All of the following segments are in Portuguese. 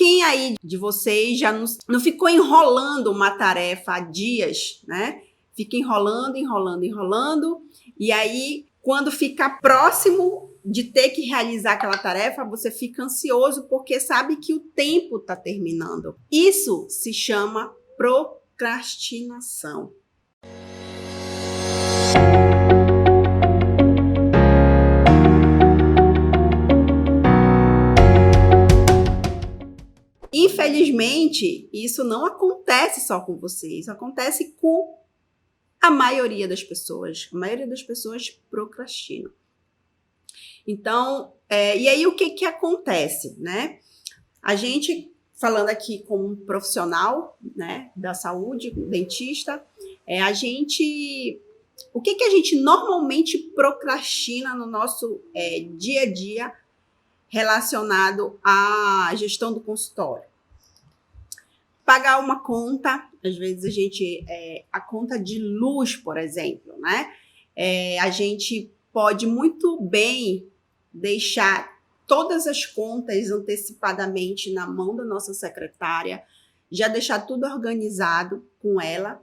Quem aí de vocês já não ficou enrolando uma tarefa há dias, né? Fica enrolando, e aí, quando fica próximo de ter que realizar aquela tarefa, você fica ansioso porque sabe que o tempo está terminando. Isso se chama procrastinação. Infelizmente, isso não acontece só com você, isso acontece com a maioria das pessoas. A maioria das pessoas procrastina. Então, e aí o que acontece, né? A gente, falando aqui como um profissional, né, da saúde, dentista, o que a gente normalmente procrastina no nosso dia a dia relacionado à gestão do consultório? Pagar uma conta, às vezes a conta de luz, por exemplo, né? A gente pode muito bem deixar todas as contas antecipadamente na mão da nossa secretária, já deixar tudo organizado com ela,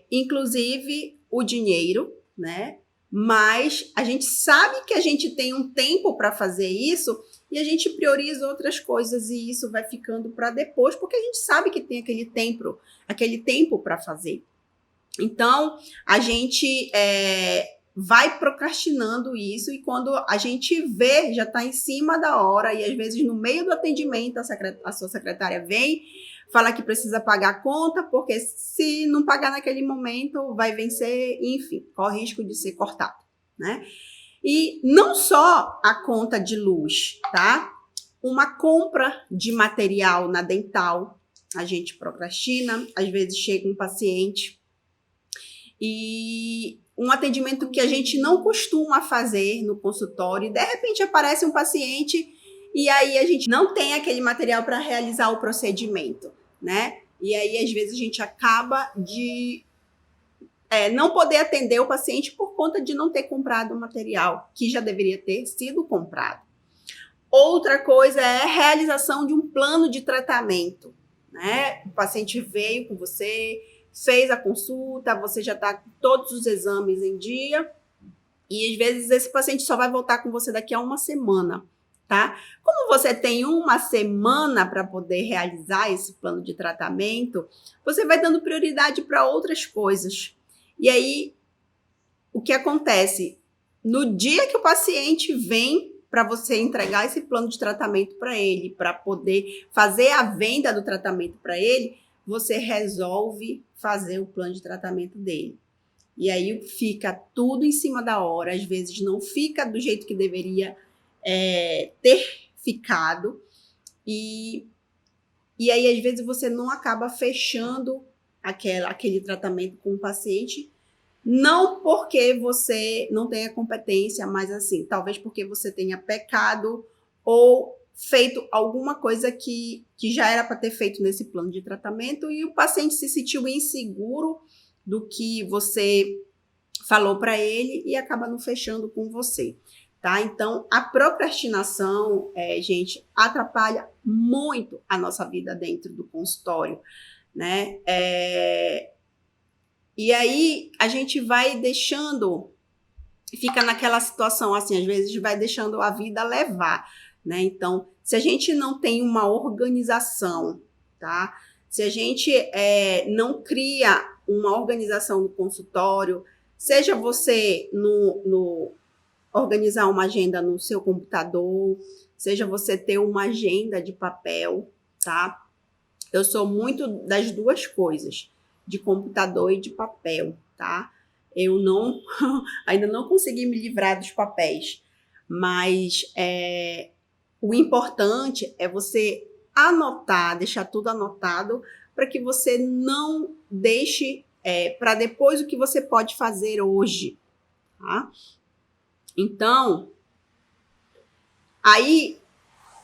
inclusive o dinheiro, né? Mas a gente sabe que a gente tem um tempo para fazer isso e a gente prioriza outras coisas e isso vai ficando para depois, porque a gente sabe que tem aquele tempo para fazer. Então, a gente vai procrastinando isso e quando a gente vê, já está em cima da hora e às vezes no meio do atendimento a sua secretária vem, fala que precisa pagar a conta, porque se não pagar naquele momento vai vencer, enfim, corre risco de ser cortado, né? E não só a conta de luz, tá? Uma compra de material na dental, a gente procrastina, às vezes chega um paciente e um atendimento que a gente não costuma fazer no consultório, e de repente aparece um paciente e aí a gente não tem aquele material para realizar o procedimento, né? E aí, às vezes, a gente acaba de não poder atender o paciente por conta de não ter comprado o material que já deveria ter sido comprado. Outra coisa é a realização de um plano de tratamento, né? O paciente veio com você, fez a consulta, você já está com todos os exames em dia e, às vezes, esse paciente só vai voltar com você daqui a uma semana, tá? Como você tem uma semana para poder realizar esse plano de tratamento, você vai dando prioridade para outras coisas. E aí, o que acontece? No dia que o paciente vem para você entregar esse plano de tratamento para ele, para poder fazer a venda do tratamento para ele, você resolve fazer o plano de tratamento dele. E aí fica tudo em cima da hora, às vezes não fica do jeito que deveria ter ficado. E aí, às vezes, você não acaba fechando aquele tratamento com o paciente, não porque você não tenha competência, mas assim, talvez porque você tenha pecado ou feito alguma coisa que já era para ter feito nesse plano de tratamento e o paciente se sentiu inseguro do que você falou para ele e acaba não fechando com você, tá? Então, a procrastinação, gente, atrapalha muito a nossa vida dentro do consultório, né? E aí, a gente vai deixando, fica naquela situação assim, às vezes vai deixando a vida levar, né? Então, se a gente não tem uma organização, tá? Se a gente não cria uma organização no consultório, seja você organizar uma agenda no seu computador, seja você ter uma agenda de papel, tá? Eu sou muito das duas coisas, de computador e de papel, tá? Eu ainda não consegui me livrar dos papéis, mas o importante é você anotar, deixar tudo anotado, para que você não deixe para depois o que você pode fazer hoje, tá? Então, aí,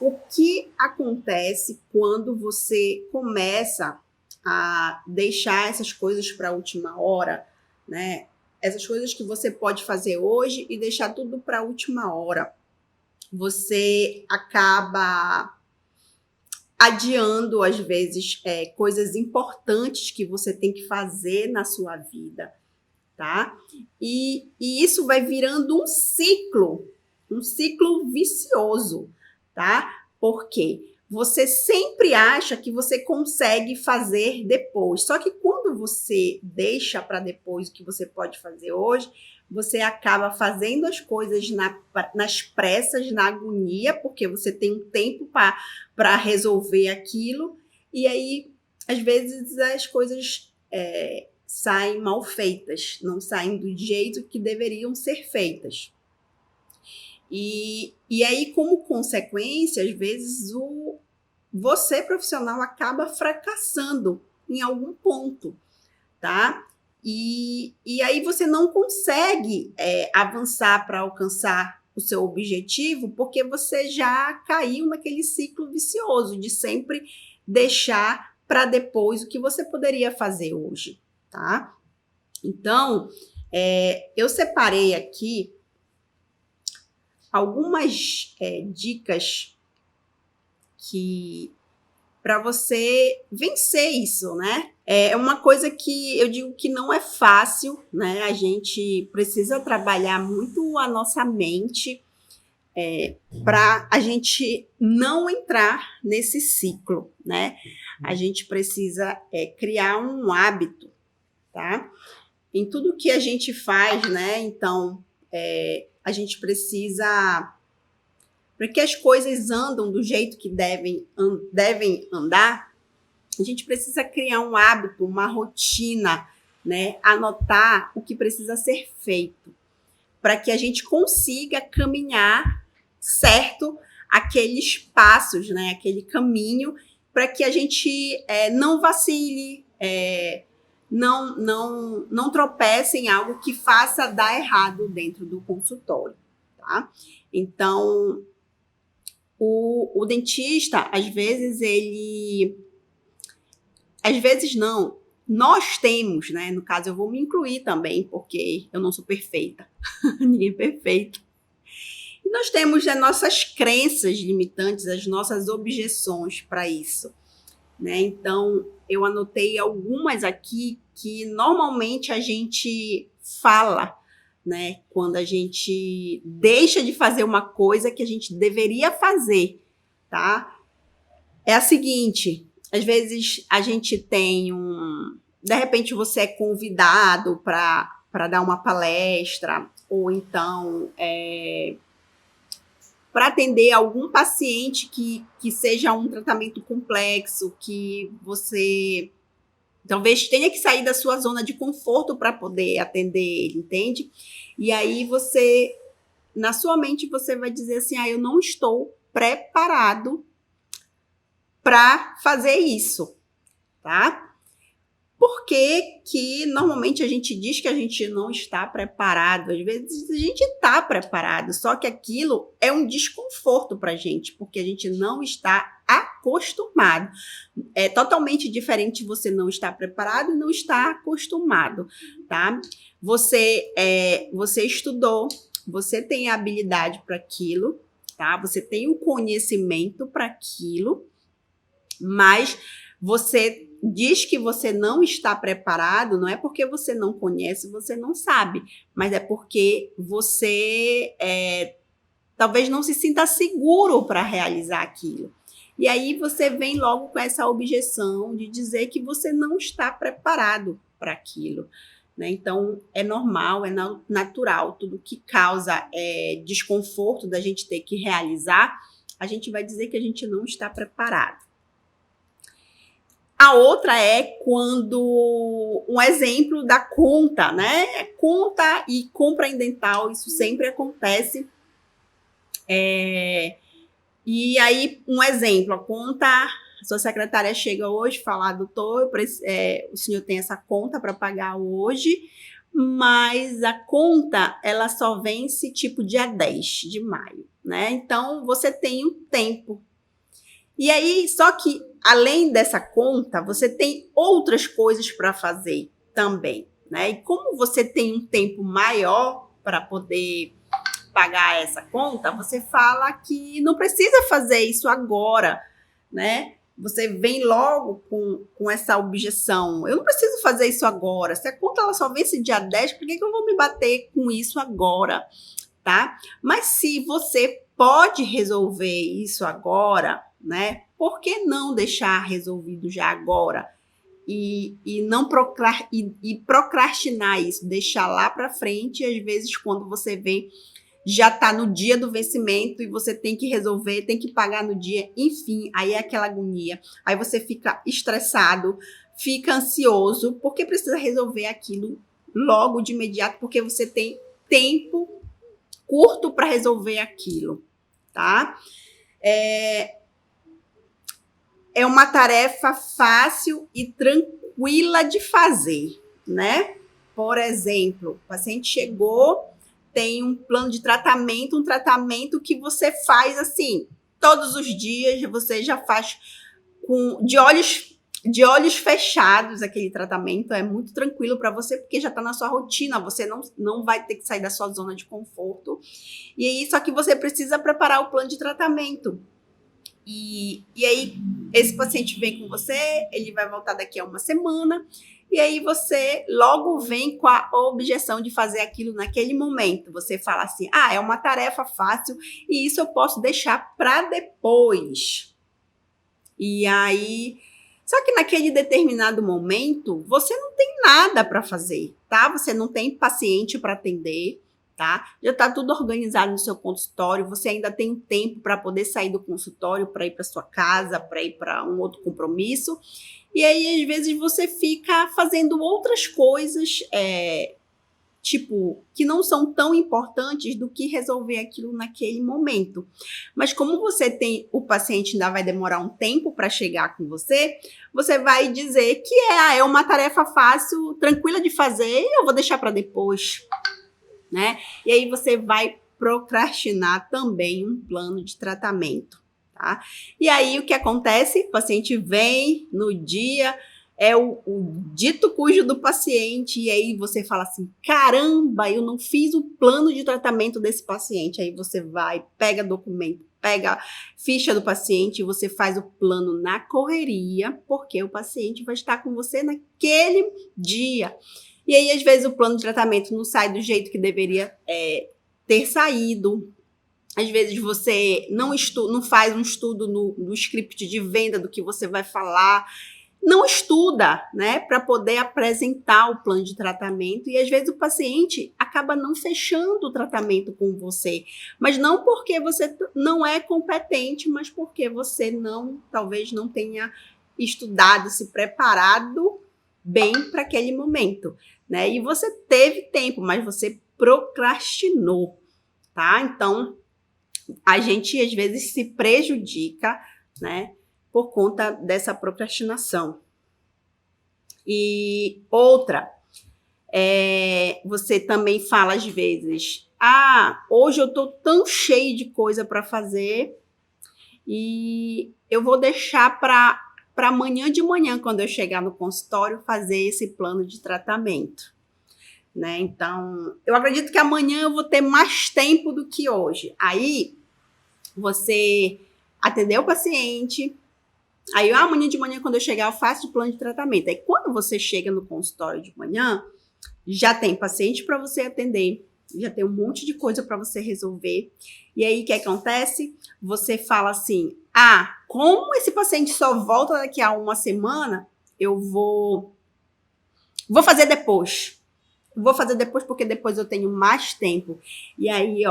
o que acontece quando você começa a deixar essas coisas para a última hora, né? Essas coisas que você pode fazer hoje e deixar tudo para a última hora. Você acaba adiando, às vezes, coisas importantes que você tem que fazer na sua vida, tá? E isso vai virando um ciclo vicioso, tá? Porque você sempre acha que você consegue fazer depois. Só que quando você deixa para depois o que você pode fazer hoje, você acaba fazendo as coisas nas pressas, na agonia, porque você tem um tempo para resolver aquilo, e aí, às vezes, as coisas saem mal feitas, não saem do jeito que deveriam ser feitas. E aí, como consequência, às vezes, você profissional acaba fracassando em algum ponto, tá? E aí você não consegue avançar para alcançar o seu objetivo, porque você já caiu naquele ciclo vicioso de sempre deixar para depois o que você poderia fazer hoje, tá? Então, eu separei aqui algumas dicas que para você vencer isso, né? É uma coisa que eu digo que não é fácil, né? A gente precisa trabalhar muito a nossa mente para a gente não entrar nesse ciclo, né? A gente precisa criar um hábito, tá? Em tudo que a gente faz, né? Então, a gente precisa, para que as coisas andam do jeito que devem andar, a gente precisa criar um hábito, uma rotina, né? Anotar o que precisa ser feito, para que a gente consiga caminhar certo aqueles passos, né? Aquele caminho, para que a gente não vacile, não tropece em algo que faça dar errado dentro do consultório, tá? Então, o dentista, às vezes não, nós temos, né? No caso, eu vou me incluir também, porque eu não sou perfeita, ninguém é perfeito. E nós temos as nossas crenças limitantes, as nossas objeções para isso, né? Então, eu anotei algumas aqui que normalmente a gente fala, né? Quando a gente deixa de fazer uma coisa que a gente deveria fazer, tá? É a seguinte: às vezes a gente tem de repente você é convidado para dar uma palestra, ou então para atender algum paciente que seja um tratamento complexo, que você talvez tenha que sair da sua zona de conforto para poder atender ele, entende? E aí você, na sua mente, você vai dizer assim: eu não estou preparado para fazer isso, tá? Por que normalmente a gente diz que a gente não está preparado? Às vezes a gente está preparado, só que aquilo é um desconforto para a gente, porque a gente não está acostumado. É totalmente diferente você não estar preparado e não estar acostumado, tá? Você estudou, você tem a habilidade para aquilo, tá? Você tem o conhecimento para aquilo, mas você diz que você não está preparado, não é porque você não conhece, você não sabe, mas é porque você talvez não se sinta seguro para realizar aquilo. E aí você vem logo com essa objeção de dizer que você não está preparado para aquilo, né? Então, é normal, é natural, tudo que causa desconforto da gente ter que realizar, a gente vai dizer que a gente não está preparado. A outra é quando um exemplo da conta, né? Conta e compra em dental, isso sempre acontece. E aí, um exemplo, a conta, a sua secretária chega hoje e fala: doutor, o senhor tem essa conta para pagar hoje, mas a conta ela só vence tipo dia 10 de maio, né? Então, você tem um tempo. E aí, só que além dessa conta, você tem outras coisas para fazer também, né? E como você tem um tempo maior para poder pagar essa conta, você fala que não precisa fazer isso agora, né? você vem logo com essa objeção. Eu não preciso fazer isso agora. Se a conta ela só vence dia 10, por que eu vou me bater com isso agora? Tá? Mas se você pode resolver isso agora, né? Por que não deixar resolvido já agora? E não procrastinar isso, deixar lá para frente, e às vezes quando você vê já está no dia do vencimento e você tem que resolver, tem que pagar no dia, enfim, aí é aquela agonia. Aí você fica estressado, fica ansioso, porque precisa resolver aquilo logo de imediato, porque você tem tempo curto para resolver aquilo, tá? É uma tarefa fácil e tranquila de fazer, né? Por exemplo, o paciente chegou, tem um plano de tratamento, um tratamento que você faz assim, todos os dias, você já faz de olhos fechados aquele tratamento, é muito tranquilo para você, porque já está na sua rotina, você não vai ter que sair da sua zona de conforto. E aí, só que você precisa preparar o plano de tratamento. E aí, esse paciente vem com você, ele vai voltar daqui a uma semana, e aí você logo vem com a objeção de fazer aquilo naquele momento. Você fala assim, é uma tarefa fácil e isso eu posso deixar para depois. E aí, só que naquele determinado momento, você não tem nada para fazer, tá? Você não tem paciente para atender, tá? Já está tudo organizado no seu consultório, você ainda tem tempo para poder sair do consultório, para ir para sua casa, para ir para um outro compromisso. E aí, às vezes, você fica fazendo outras coisas, que não são tão importantes do que resolver aquilo naquele momento. Mas como você tem, o paciente ainda vai demorar um tempo para chegar com você, você vai dizer que é uma tarefa fácil, tranquila de fazer, e eu vou deixar para depois, né? E aí você vai procrastinar também um plano de tratamento, tá? E aí o que acontece? O paciente vem no dia, é o dito cujo do paciente, e aí você fala assim, caramba, eu não fiz o plano de tratamento desse paciente. Aí você vai, pega documento, pega ficha do paciente, e você faz o plano na correria, porque o paciente vai estar com você naquele dia. E aí, às vezes, o plano de tratamento não sai do jeito que deveria ter saído. Às vezes, você não faz um estudo no script de venda do que você vai falar. Não estuda, né, para poder apresentar o plano de tratamento. E, às vezes, o paciente acaba não fechando o tratamento com você. Mas não porque você não é competente, mas porque você talvez não tenha estudado, se preparado bem para aquele momento, né? E você teve tempo, mas você procrastinou, tá? Então, a gente às vezes se prejudica, né, por conta dessa procrastinação. E outra, você também fala às vezes, hoje eu tô tão cheio de coisa para fazer e eu vou deixar para amanhã de manhã, quando eu chegar no consultório, fazer esse plano de tratamento, né? Então, eu acredito que amanhã eu vou ter mais tempo do que hoje. Aí, você atendeu o paciente, aí amanhã de manhã, quando eu chegar, eu faço o plano de tratamento. Aí, quando você chega no consultório de manhã, já tem paciente para você atender, já tem um monte de coisa para você resolver. E aí, o que acontece? Você fala assim, como esse paciente só volta daqui a uma semana, eu vou fazer depois. Vou fazer depois porque depois eu tenho mais tempo. E aí,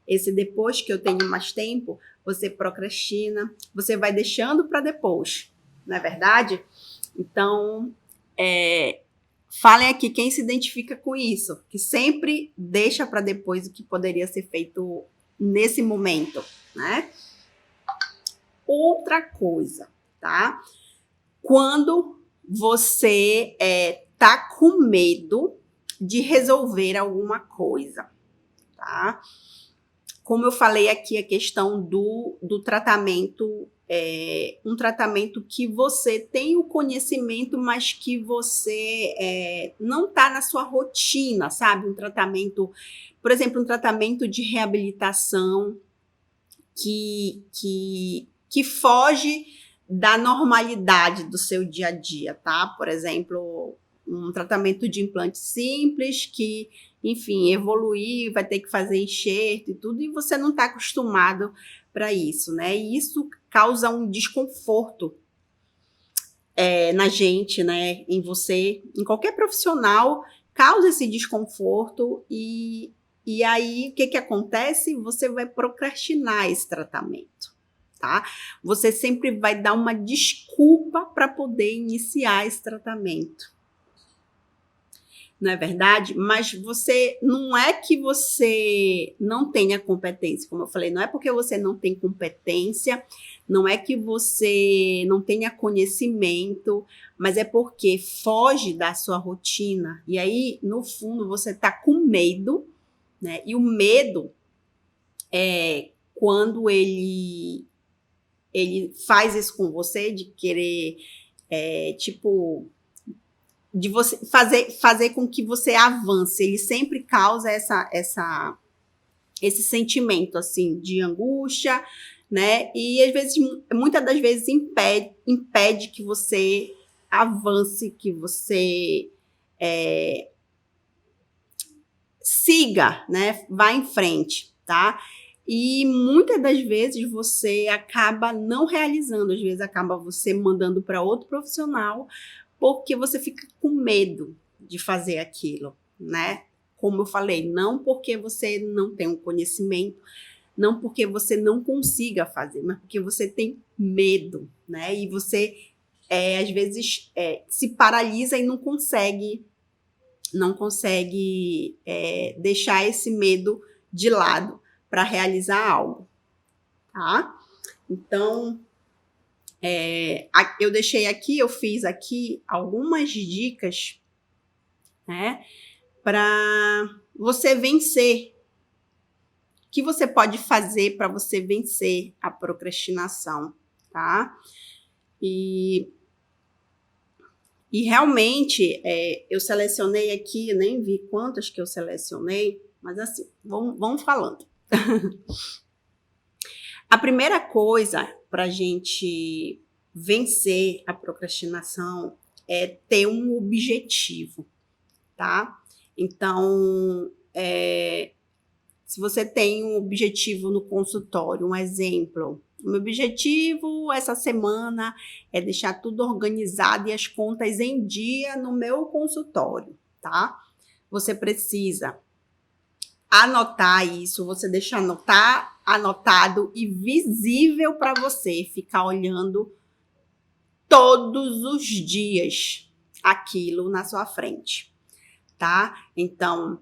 esse depois que eu tenho mais tempo, você procrastina, você vai deixando para depois, não é verdade? Então, falem aqui quem se identifica com isso, que sempre deixa para depois o que poderia ser feito nesse momento, né? Outra coisa, tá? Quando você tá com medo de resolver alguma coisa, tá? Como eu falei aqui, a questão do tratamento, um tratamento que você tem o conhecimento, mas que você não tá na sua rotina, sabe? Um tratamento, por exemplo, um tratamento de reabilitação que foge da normalidade do seu dia a dia, tá? Por exemplo, um tratamento de implante simples que, enfim, evoluir, vai ter que fazer enxerto e tudo, e você não está acostumado para isso, né? E isso causa um desconforto na gente, né? Em você, em qualquer profissional, causa esse desconforto e aí o que acontece? Você vai procrastinar esse tratamento, tá? Você sempre vai dar uma desculpa para poder iniciar esse tratamento. Não é verdade? Mas não é que você não tenha competência, como eu falei, não é porque você não tem competência, não é que você não tenha conhecimento, mas é porque foge da sua rotina. E aí, no fundo, você está com medo, né? E o medo é quando ele faz isso com você, de querer, de você fazer com que você avance. Ele sempre causa esse sentimento assim de angústia, né? E às vezes, muitas das vezes impede que você avance, que você siga, né? Vá em frente, tá? E muitas das vezes você acaba não realizando, às vezes acaba você mandando para outro profissional, porque você fica com medo de fazer aquilo, né? Como eu falei, não porque você não tem um conhecimento, não porque você não consiga fazer, mas porque você tem medo, né? E você, às vezes, se paralisa e não consegue deixar esse medo de lado para realizar algo, tá? Então, eu deixei aqui, eu fiz aqui algumas dicas, né, para você vencer. O que você pode fazer para você vencer a procrastinação, tá? E realmente, eu selecionei aqui, eu nem vi quantas que eu selecionei, mas assim, vamos falando. A primeira coisa para a gente vencer a procrastinação é ter um objetivo, tá? Então, se você tem um objetivo no consultório, um exemplo, o meu objetivo essa semana é deixar tudo organizado e as contas em dia no meu consultório, tá? Você precisa anotar isso, você deixa anotado e visível para você ficar olhando todos os dias aquilo na sua frente, tá? Então,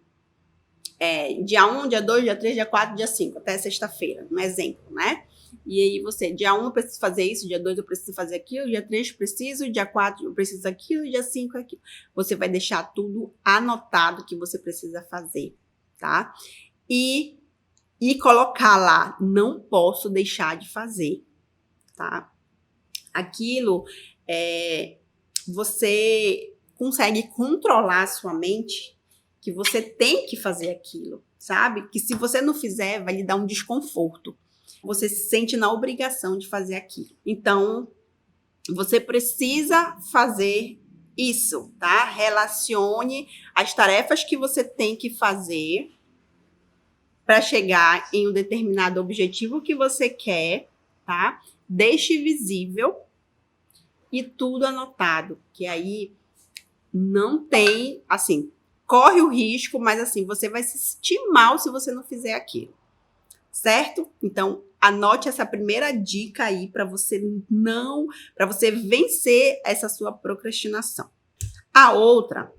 dia 1, dia 2, dia 3, dia 4, dia 5, até sexta-feira, um exemplo, né? E aí você, dia 1 eu preciso fazer isso, dia 2 eu preciso fazer aquilo, dia 3 preciso, dia 4 eu preciso aquilo, dia 5 aquilo. Você vai deixar tudo anotado que você precisa fazer, tá? E colocar lá, não posso deixar de fazer, tá? Aquilo, você consegue controlar a sua mente que você tem que fazer aquilo, sabe? Que se você não fizer, vai lhe dar um desconforto. Você se sente na obrigação de fazer aquilo. Então, você precisa fazer isso, tá? Relacione as tarefas que você tem que fazer para chegar em um determinado objetivo que você quer, tá? Deixe visível e tudo anotado, que aí não tem, assim, corre o risco, mas assim, você vai se sentir mal se você não fizer aquilo, certo? Então, anote essa primeira dica aí para você vencer essa sua procrastinação. A outra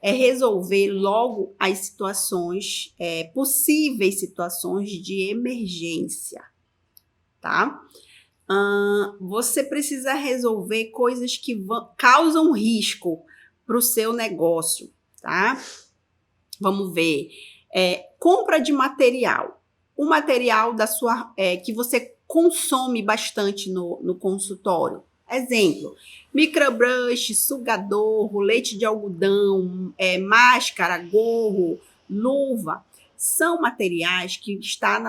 é resolver logo as situações, possíveis situações de emergência, tá? Você precisa resolver coisas que causam risco para o seu negócio, tá? Vamos ver. Compra de material. O material que você consome bastante no consultório. Exemplo, microbrush, sugador, rolete de algodão, máscara, gorro, luva. São materiais que estão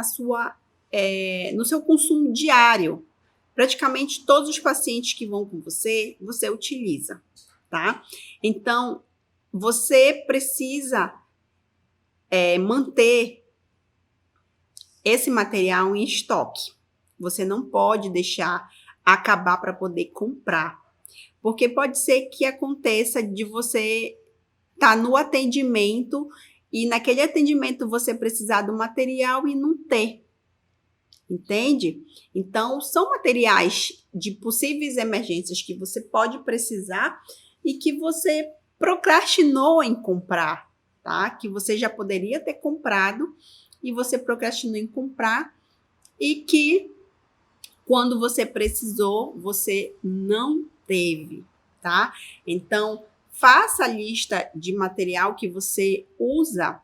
no seu consumo diário, praticamente todos os pacientes que vão com você, você utiliza, tá? Então, você precisa manter esse material em estoque. Você não pode deixar acabar para poder comprar. Porque pode ser que aconteça de você estar no atendimento e naquele atendimento você precisar do material e não ter. Entende? Então, são materiais de possíveis emergências que você pode precisar e que você procrastinou em comprar, tá? Que você já poderia ter comprado e você procrastinou em comprar e que quando você precisou, você não teve, tá? Então, faça a lista de material que você usa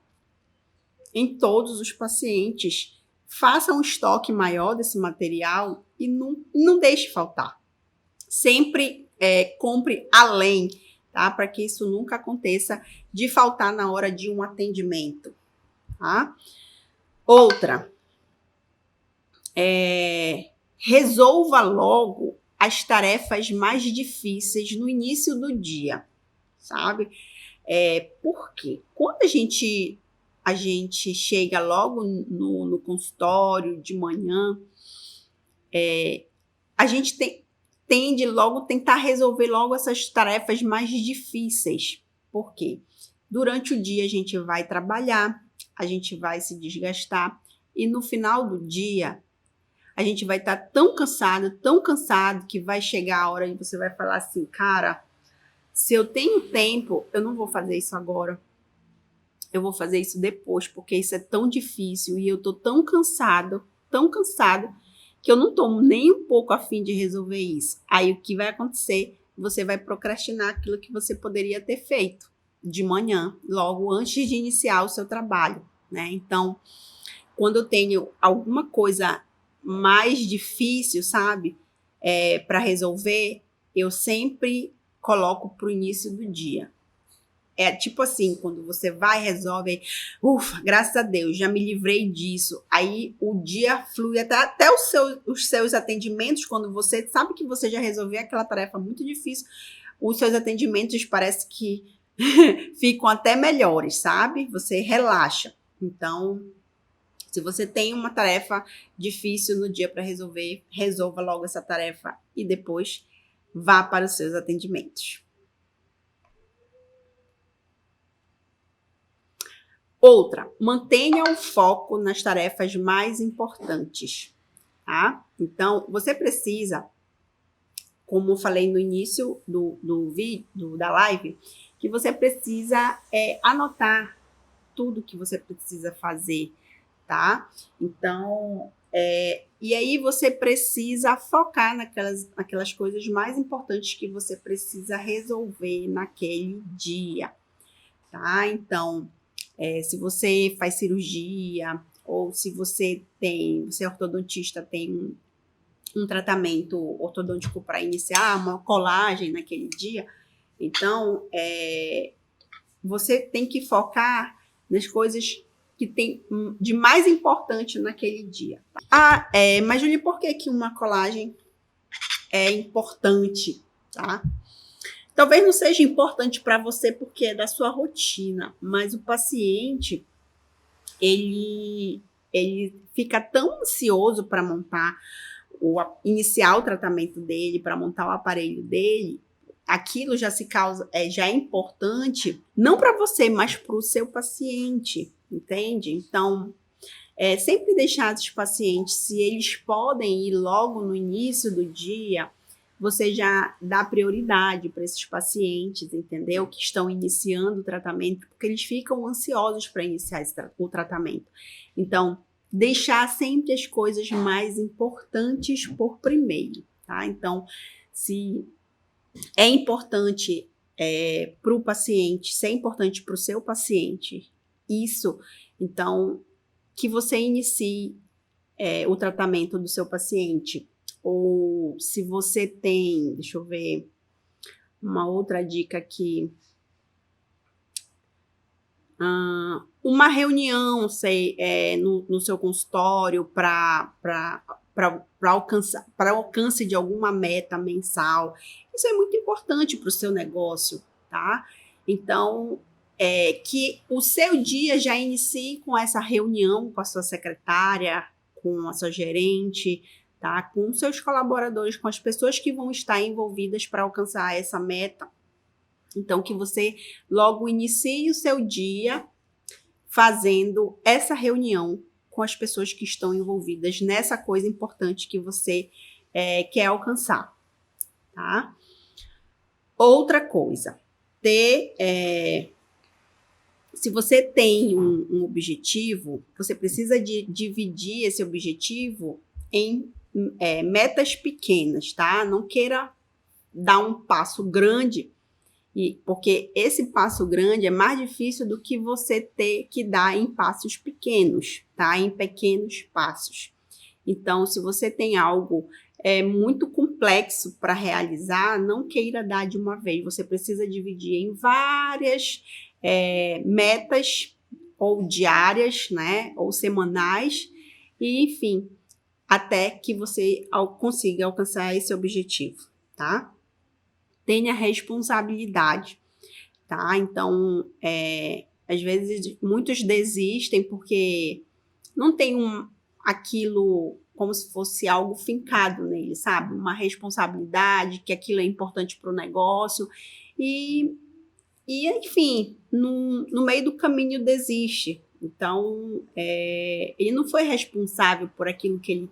em todos os pacientes. Faça um estoque maior desse material e não deixe faltar. Sempre compre além, tá? Para que isso nunca aconteça de faltar na hora de um atendimento, tá? Outra, resolva logo as tarefas mais difíceis no início do dia, sabe? Por quê? Quando a gente chega logo no consultório de manhã, a gente tende logo a tentar resolver logo essas tarefas mais difíceis. Por quê? Durante o dia a gente vai trabalhar, a gente vai se desgastar e no final do dia a gente vai estar tão cansado que vai chegar a hora e você vai falar assim, cara, se eu tenho tempo, eu não vou fazer isso agora. Eu vou fazer isso depois, porque isso é tão difícil e eu tô tão cansado, que eu não tô nem um pouco a fim de resolver isso. Aí o que vai acontecer? Você vai procrastinar aquilo que você poderia ter feito de manhã, logo antes de iniciar o seu trabalho, né? Então, quando eu tenho alguma coisa mais difícil, sabe, para resolver, eu sempre coloco para o início do dia. É tipo assim, quando você vai, resolve, ufa, graças a Deus, já me livrei disso. Aí o dia flui até os seus atendimentos, quando você sabe que você já resolveu aquela tarefa muito difícil, os seus atendimentos parece que ficam até melhores, sabe? Você relaxa. Então, se você tem uma tarefa difícil no dia para resolver, resolva logo essa tarefa e depois vá para os seus atendimentos. Outra, mantenha o foco nas tarefas mais importantes, tá? Então, você precisa, como eu falei no início do vídeo, da live, que você precisa anotar tudo que você precisa fazer, tá? Então, e aí você precisa focar naquelas coisas mais importantes que você precisa resolver naquele dia, tá? Então, se você faz cirurgia ou se você é ortodontista, tem um tratamento ortodôntico para iniciar, uma colagem naquele dia, então você tem que focar nas coisas que tem de mais importante naquele dia. Tá? Mas, Julie, por que uma colagem é importante, tá? Talvez não seja importante para você porque é da sua rotina, mas o paciente, ele fica tão ansioso para iniciar o tratamento dele, para montar o aparelho dele, aquilo já já é importante, não para você, mas para o seu paciente, entende? Então, sempre deixar os pacientes, se eles podem ir logo no início do dia, você já dá prioridade para esses pacientes, entendeu? Que estão iniciando o tratamento, porque eles ficam ansiosos para iniciar o tratamento. Então, deixar sempre as coisas mais importantes por primeiro, tá? Então, se é importante para o paciente, se é importante para o seu paciente, então, que você inicie o tratamento do seu paciente. Ou se você tem, deixa eu ver, uma outra dica aqui, uma reunião, no seu consultório para para alcance de alguma meta mensal. Isso é muito importante para o seu negócio, tá? Então, que o seu dia já inicie com essa reunião com a sua secretária, com a sua gerente, tá? Com seus colaboradores, com as pessoas que vão estar envolvidas para alcançar essa meta. Então, que você logo inicie o seu dia fazendo essa reunião com as pessoas que estão envolvidas nessa coisa importante que você quer alcançar, tá? Outra coisa, se você tem um objetivo, você precisa dividir esse objetivo em metas pequenas, tá? Não queira dar um passo grande, porque esse passo grande é mais difícil do que você ter que dar em passos pequenos, tá? Em pequenos passos. Então, se você tem algo muito complexo para realizar, não queira dar de uma vez. Você precisa dividir em várias metas, ou diárias, né? Ou semanais, e enfim, até que você consiga alcançar esse objetivo, tá? Tenha responsabilidade, tá? Então, às vezes, muitos desistem porque não tem aquilo como se fosse algo fincado nele, sabe? Uma responsabilidade, que aquilo é importante para o negócio. E, enfim, no meio do caminho desiste. Então, ele não foi responsável por aquilo que ele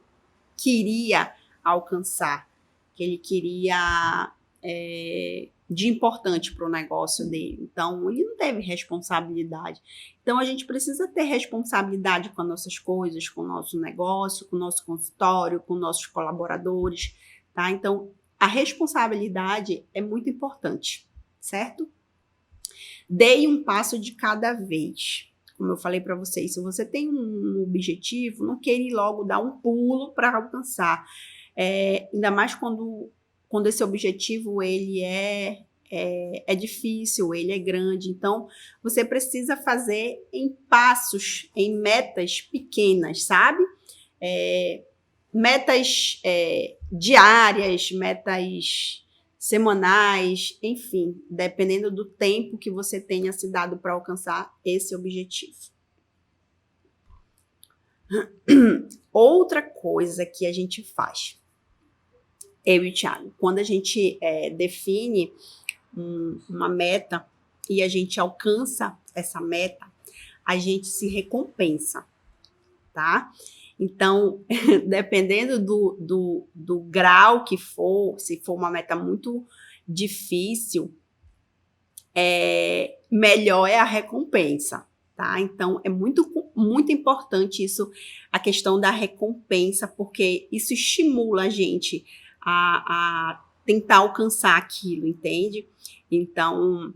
queria alcançar, que ele queria de importante para o negócio dele. Então, ele não teve responsabilidade. Então, a gente precisa ter responsabilidade com as nossas coisas, com o nosso negócio, com o nosso consultório, com nossos colaboradores, tá? Então, a responsabilidade é muito importante, certo? Dê um passo de cada vez. Como eu falei para vocês, se você tem um objetivo, não queira ir logo dar um pulo para alcançar. Ainda mais quando esse objetivo ele é difícil, ele é grande. Então, você precisa fazer em passos, em metas pequenas, sabe? Metas diárias, metas semanais, enfim, dependendo do tempo que você tenha se dado para alcançar esse objetivo. Outra coisa que a gente faz, eu e o Thiago, quando a gente define uma meta e a gente alcança essa meta, a gente se recompensa, tá? Então, dependendo do grau que for, se for uma meta muito difícil, melhor é a recompensa, tá? Então, é muito, muito importante isso, a questão da recompensa, porque isso estimula a gente a tentar alcançar aquilo, entende? Então,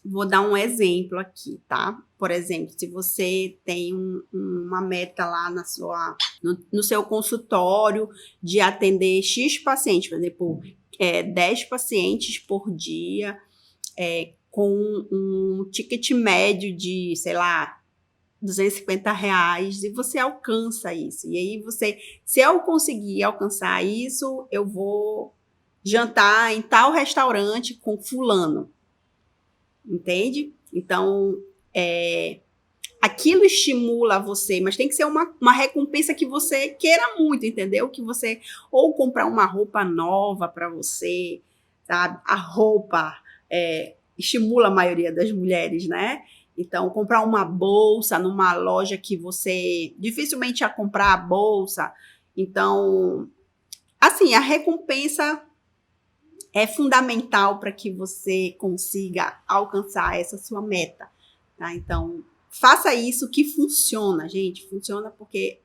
vou dar um exemplo aqui, tá? Por exemplo, se você tem uma meta lá no seu consultório de atender X pacientes, por exemplo, 10 pacientes por dia, com um ticket médio de, sei lá, R$250, e você alcança isso. E aí se eu conseguir alcançar isso, eu vou jantar em tal restaurante com fulano. Entende? Então, aquilo estimula você, mas tem que ser uma recompensa que você queira muito, entendeu? Que você, ou comprar uma roupa nova para você, sabe? A roupa estimula a maioria das mulheres, né? Então, comprar uma bolsa numa loja que você dificilmente ia comprar a bolsa. Então, assim, a recompensa é fundamental para que você consiga alcançar essa sua meta, tá? Então, faça isso que funciona, gente. Funciona porque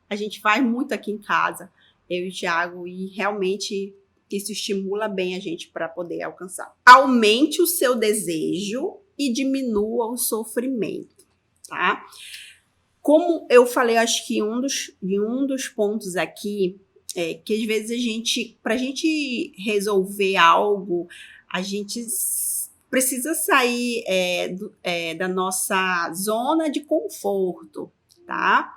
a gente faz muito aqui em casa, eu e o Thiago, e realmente isso estimula bem a gente para poder alcançar. Aumente o seu desejo e diminua o sofrimento, tá? Como eu falei, acho que um dos pontos aqui que às vezes para a gente resolver algo, a gente precisa sair da nossa zona de conforto, tá?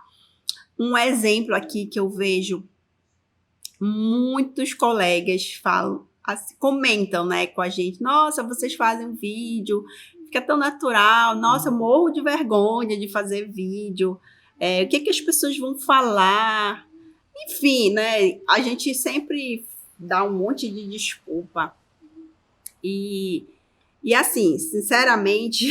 Um exemplo aqui que eu vejo muitos colegas falam, assim, comentam, né, com a gente, nossa, vocês fazem um vídeo, fica tão natural, nossa, eu morro de vergonha de fazer vídeo, o que as pessoas vão falar? Enfim, né, a gente sempre dá um monte de desculpa. E assim, sinceramente,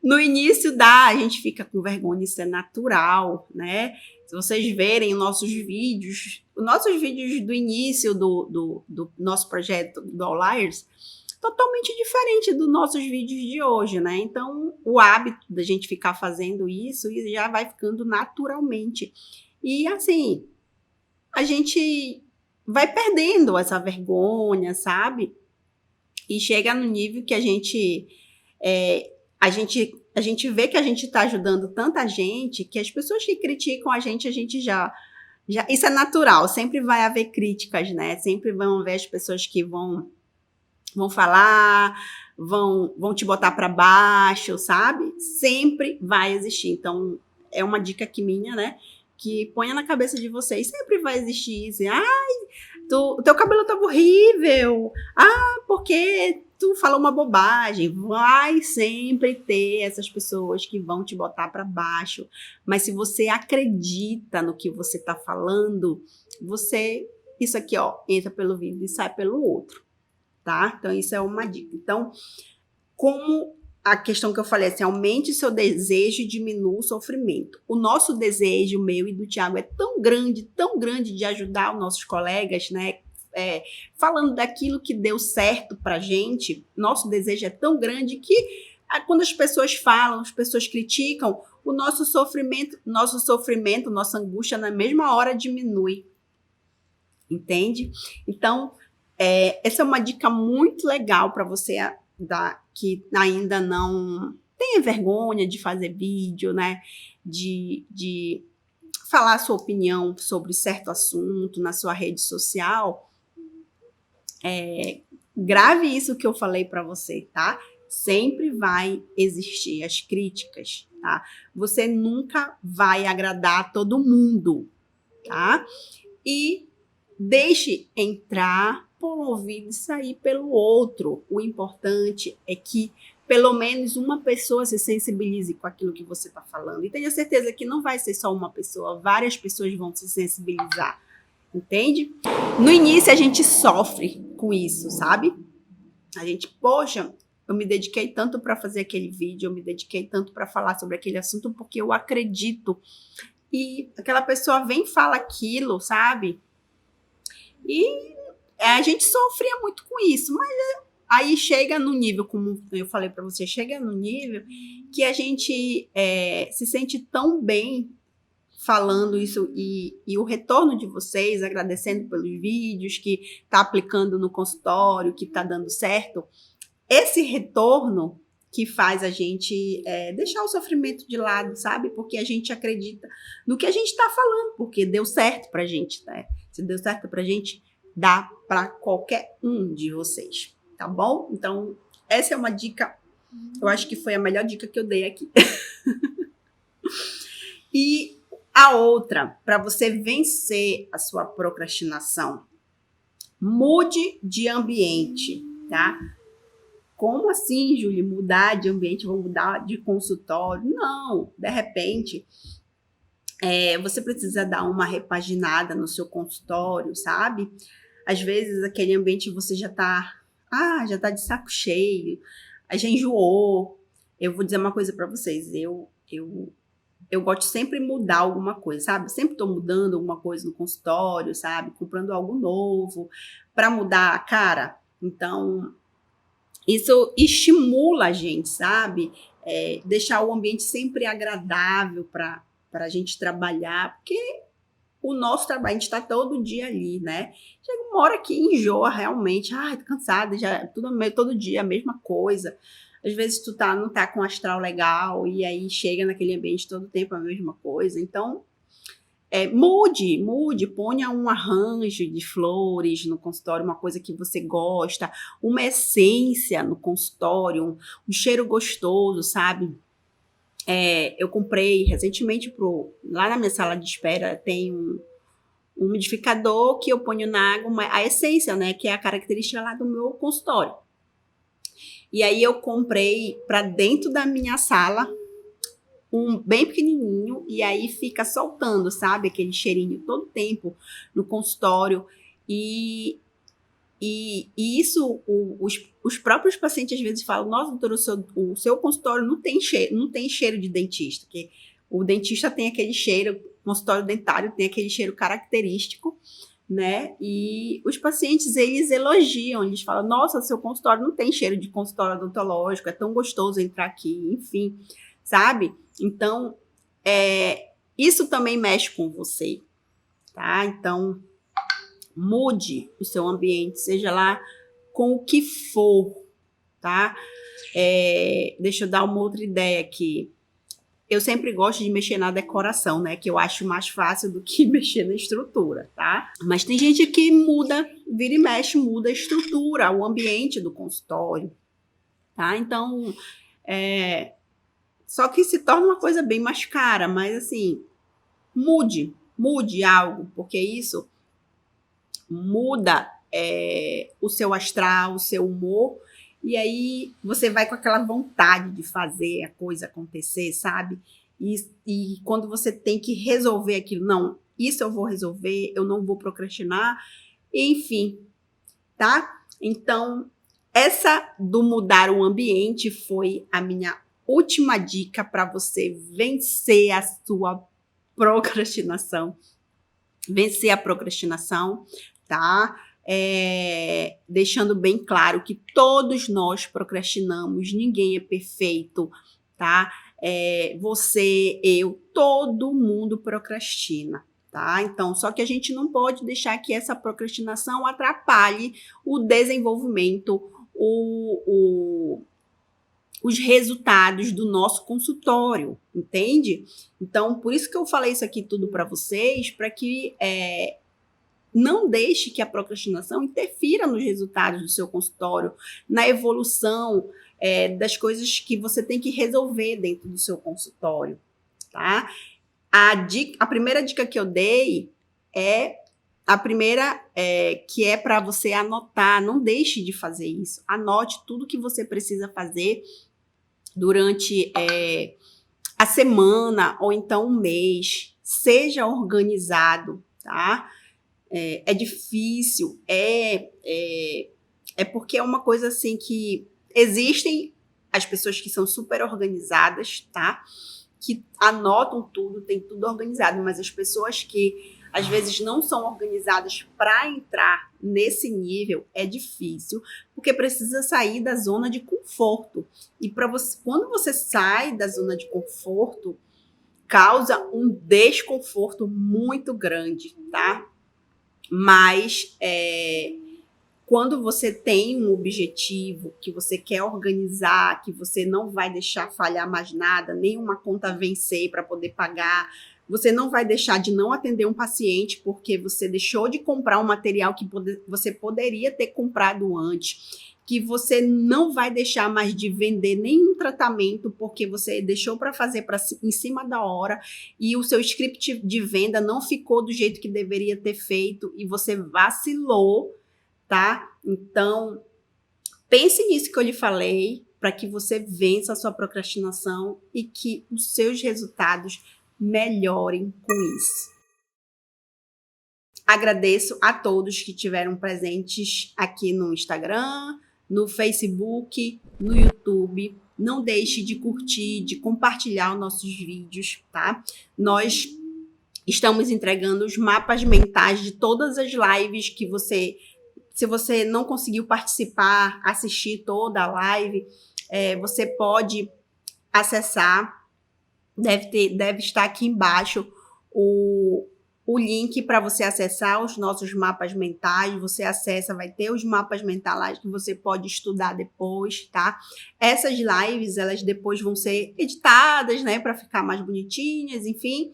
no início a gente fica com vergonha, isso é natural, né? Se vocês verem os nossos vídeos do início do nosso projeto do Outliers, totalmente diferente dos nossos vídeos de hoje, né? Então, o hábito da gente ficar fazendo isso já vai ficando naturalmente. E assim, a gente vai perdendo essa vergonha, sabe? E chega no nível que a gente vê que a gente está ajudando tanta gente, que as pessoas que criticam a gente já isso é natural, sempre vai haver críticas, né? Sempre vão haver as pessoas que vão falar, vão te botar para baixo, sabe? Sempre vai existir. Então, é uma dica aqui minha, né? Que ponha na cabeça de vocês, sempre vai existir isso. O teu cabelo tava horrível. Porque tu falou uma bobagem. Vai sempre ter essas pessoas que vão te botar para baixo. Mas se você acredita no que você tá falando, isso aqui, ó, entra pelo vídeo e sai pelo outro, tá? Então, isso é uma dica. Então, como a questão que eu falei, assim, aumente seu desejo e diminua o sofrimento. O nosso desejo, meu e do Thiago, é tão grande de ajudar os nossos colegas, né? Falando daquilo que deu certo pra gente, nosso desejo é tão grande que quando as pessoas falam, as pessoas criticam, o nosso sofrimento, nossa angústia na mesma hora diminui. Entende? Então, essa é uma dica muito legal para você que ainda não tenha vergonha de fazer vídeo, né? De falar a sua opinião sobre certo assunto na sua rede social. Grave isso que eu falei para você, tá? Sempre vai existir as críticas, tá? Você nunca vai agradar todo mundo, tá? E deixe entrar por um ouvido e sair pelo outro. O importante é que pelo menos uma pessoa se sensibilize com aquilo que você está falando. E tenha certeza que não vai ser só uma pessoa, várias pessoas vão se sensibilizar. Entende? No início a gente sofre com isso, sabe? A gente, poxa, eu me dediquei tanto para fazer aquele vídeo, eu me dediquei tanto para falar sobre aquele assunto porque eu acredito. E aquela pessoa vem e fala aquilo, sabe? E a gente sofria muito com isso, mas aí chega no nível, como eu falei para você, chega no nível que a gente se sente tão bem falando isso e o retorno de vocês, agradecendo pelos vídeos, que está aplicando no consultório, que está dando certo, esse retorno que faz a gente deixar o sofrimento de lado, sabe? Porque a gente acredita no que a gente está falando, porque deu certo pra gente, né? Se deu certo pra gente, dá para qualquer um de vocês, tá bom? Então, essa é uma dica, eu acho que foi a melhor dica que eu dei aqui. E a outra, para você vencer a sua procrastinação, mude de ambiente, tá? Como assim, Júlia, mudar de ambiente, vou mudar de consultório? Não, de repente, você precisa dar uma repaginada no seu consultório, sabe? Às vezes, aquele ambiente você já tá de saco cheio, já enjoou. Eu vou dizer uma coisa para vocês, eu gosto de sempre mudar alguma coisa, sabe? Sempre estou mudando alguma coisa no consultório, sabe? Comprando algo novo para mudar a cara. Então, isso estimula a gente, sabe? Deixar o ambiente sempre agradável para a gente trabalhar, porque o nosso trabalho, a gente está todo dia ali, né? Chega uma hora que enjoa realmente. Tô cansada, já todo dia a mesma coisa. Às vezes tu não tá com um astral legal e aí chega naquele ambiente todo tempo a mesma coisa. Então, mude, ponha um arranjo de flores no consultório, uma coisa que você gosta, uma essência no consultório, um cheiro gostoso, sabe? Eu comprei recentemente lá na minha sala de espera tem um umidificador que eu ponho na água a essência, né, que é a característica lá do meu consultório. E aí eu comprei para dentro da minha sala, um bem pequenininho, e aí fica soltando, sabe, aquele cheirinho todo tempo no consultório. E isso, os próprios pacientes às vezes falam: nossa, doutora, o seu consultório não tem cheiro de dentista, porque o dentista tem aquele cheiro, o consultório dentário tem aquele cheiro característico, né? E os pacientes, eles elogiam, eles falam: nossa, seu consultório não tem cheiro de consultório odontológico, é tão gostoso entrar aqui, enfim, sabe? Então, isso também mexe com você, tá? Então, mude o seu ambiente, seja lá com o que for, tá? Deixa eu dar uma outra ideia aqui. Eu sempre gosto de mexer na decoração, né? Que eu acho mais fácil do que mexer na estrutura, tá? Mas tem gente que muda, vira e mexe, muda a estrutura, o ambiente do consultório, tá? Então, só que se torna uma coisa bem mais cara, mas assim, mude algo, porque isso muda o seu astral, o seu humor, e aí você vai com aquela vontade de fazer a coisa acontecer, sabe? E quando você tem que resolver aquilo, não, isso eu vou resolver, eu não vou procrastinar, enfim, tá? Então, essa do mudar o ambiente foi a minha última dica para você vencer a sua procrastinação. Vencer a procrastinação, tá? Deixando bem claro que todos nós procrastinamos, ninguém é perfeito, tá? Você, eu, todo mundo procrastina, tá? Então, só que a gente não pode deixar que essa procrastinação atrapalhe o desenvolvimento, os resultados do nosso consultório, entende? Então, por isso que eu falei isso aqui tudo para vocês, para que não deixe que a procrastinação interfira nos resultados do seu consultório, na evolução das coisas que você tem que resolver dentro do seu consultório, tá? A primeira dica que eu dei que é para você anotar. Não deixe de fazer isso. Anote tudo que você precisa fazer durante a semana ou então um mês. Seja organizado, tá? É difícil, porque é uma coisa assim que existem as pessoas que são super organizadas, tá? Que anotam tudo, tem tudo organizado, mas as pessoas que às vezes não são organizadas para entrar nesse nível é difícil, porque precisa sair da zona de conforto. E quando você sai da zona de conforto, causa um desconforto muito grande, tá? Mas quando você tem um objetivo que você quer organizar, que você não vai deixar falhar mais nada, nenhuma conta vencer para poder pagar, você não vai deixar de não atender um paciente porque você deixou de comprar um material que você poderia ter comprado antes, que você não vai deixar mais de vender nenhum tratamento porque você deixou para fazer em cima da hora e o seu script de venda não ficou do jeito que deveria ter feito e você vacilou, tá? Então, pense nisso que eu lhe falei para que você vença a sua procrastinação e que os seus resultados melhorem com isso. Agradeço a todos que tiveram presentes aqui no Instagram, no Facebook, no YouTube. Não deixe de curtir, de compartilhar os nossos vídeos, tá? Nós estamos entregando os mapas mentais de todas as lives que se você não conseguiu participar, assistir toda a live, você pode acessar. Deve estar aqui embaixo o link para você acessar os nossos mapas mentais. Você acessa, vai ter os mapas mentais que você pode estudar depois, tá? Essas lives, elas depois vão ser editadas, né, para ficar mais bonitinhas, enfim.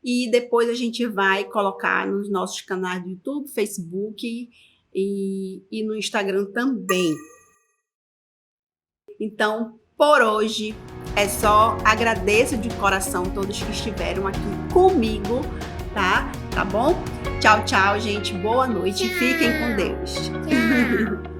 E depois a gente vai colocar nos nossos canais do YouTube, Facebook e no Instagram também. Então, por hoje é só. Agradeço de coração todos que estiveram aqui comigo, tá bom? Tchau, tchau, gente. Boa noite. Tchau. Fiquem com Deus. Tchau.